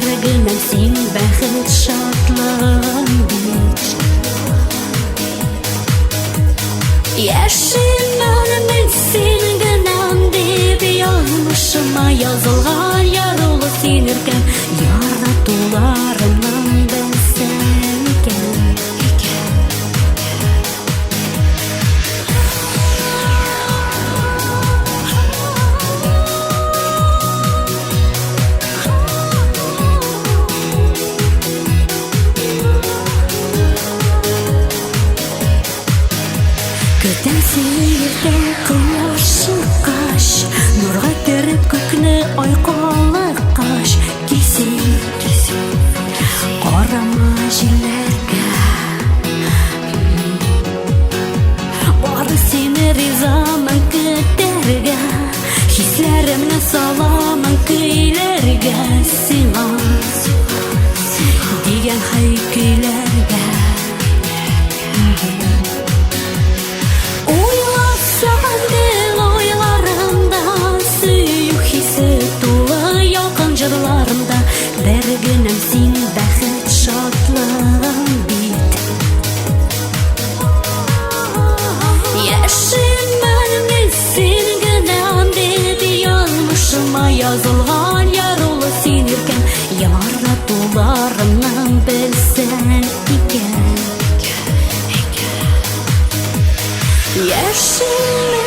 Derginem sen bäxet şatlığın bit Yaşımın sen gınam dep yazmışıma yazılgan yarılı senirken Yaratularımdan ben sen eken Көтем сені ертең құяшы қаш Нұрға теріп көкні айқалы қаш Кесен қарама желерге Бары сені ризамын көтерге Хислерімні саламын көйлерге Сиңа деген хай көйлерге Jırlarımda derginem sen bäxet şatlığın bit Yaşımın sen gınam dep yazmışıma yazılgan yarılı senirken Yaratularımdan bilsen iken Yaşımın